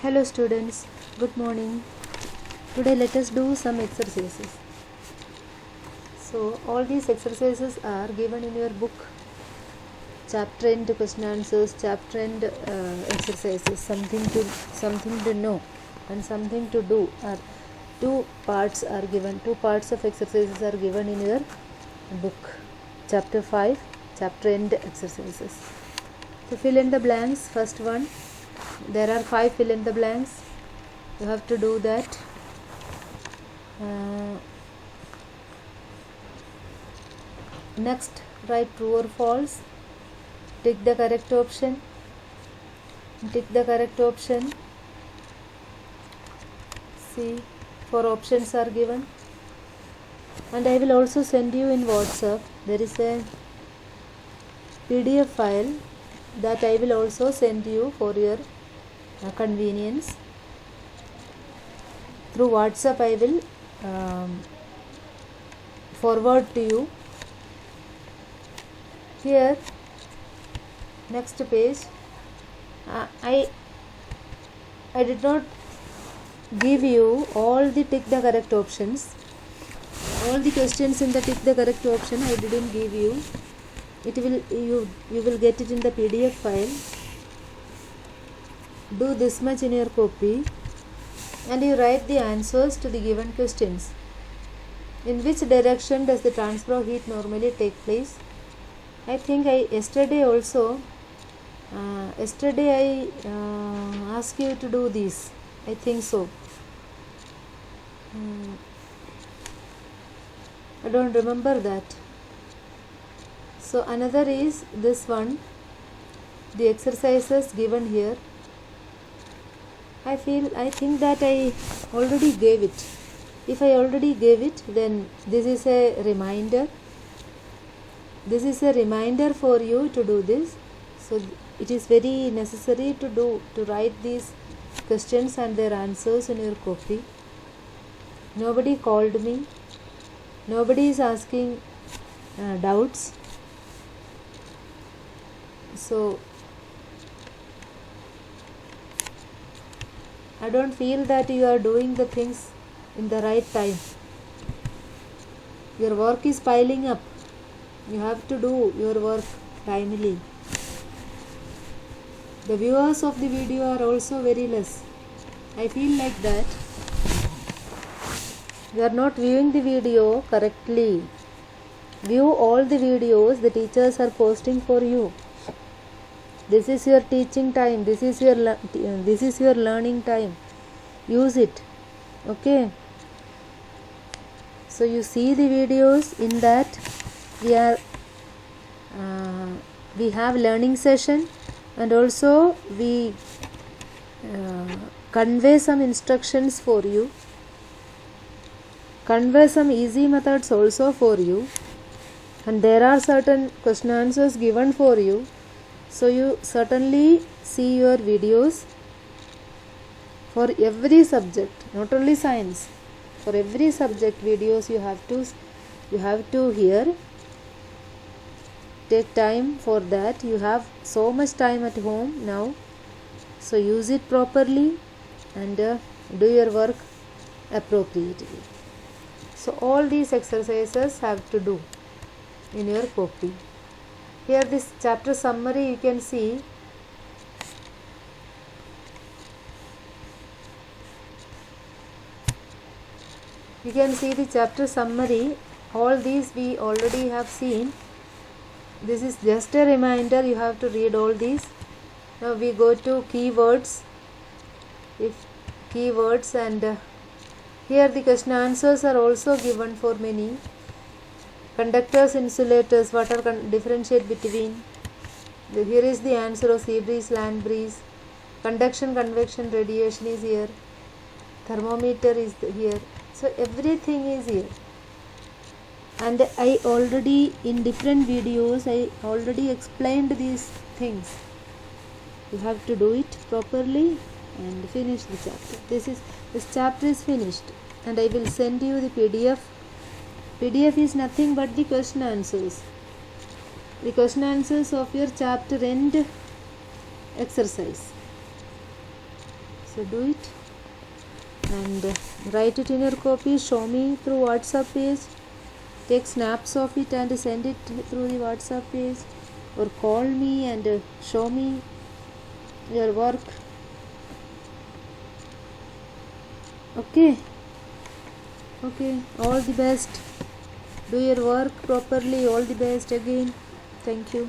Hello students, good morning. Today let us do some exercises. So all these exercises are given in your book. Chapter end question answers, chapter end exercises, something to know and something to do. Two parts are given. Two parts of exercises are given in your book. Chapter 5, chapter end exercises. So fill in the blanks. First one. There are 5 fill in the blanks. You have to do that. Next, write true or false. Tick the correct option. Tick the correct option. See, 4 options are given. And I will also send you in WhatsApp. There is a PDF file that I will also send you for your convenience. Through WhatsApp I will forward to you. Here, next page, I did not give you all the tick the correct options. All the questions in the tick the correct option I didn't give you. You will get it in the PDF file. Do this much in your copy and you write the answers to the given questions. In which direction does the transfer of heat normally take place? I think yesterday I asked you to do this. I think so. I don't remember that. So another is this one, the exercises given here. I think that I already gave it. If I already gave it, then this is a reminder. This is a reminder for you to do this. So it is very necessary to write these questions and their answers in your copy. Nobody called me. Nobody is asking doubts. So I don't feel that you are doing the things in the right time. Your work is piling up. You have to do your work timely. The viewers of the video are also very less. I feel like that. You are not viewing the video correctly. View all the videos the teachers are posting for you. This is your teaching time. This is your learning time. Use it. Okay. So you see the videos. In that we have learning session, and also we convey some instructions for you. Convey some easy methods also for you, and there are certain question answers given for you. So you certainly see your videos for every subject, not only science. For every subject videos you have to hear. Take time for that. You have so much time at home now. So use it properly and do your work appropriately. So all these exercises have to do in your copy. Here this chapter summary you can see. You can see the chapter summary. All these we already have seen. This is just a reminder. You have to read all these. Now we go to keywords. And here the question answers are also given for many. Conductors, insulators, what are differentiate between? Here is the answer of sea breeze, land breeze. Conduction, convection, radiation is here. Thermometer is here. So everything is here. And I already in different videos I already explained these things. You have to do it properly and finish the chapter. This chapter is finished, and I will send you the PDF. PDF is nothing but the question answers. The question answers of your chapter end exercise. So do it and write it in your copy, show me through WhatsApp page, take snaps of it and send it through the WhatsApp page, or call me and show me your work. Okay, all the best. Do your work properly. All the best again. Thank you.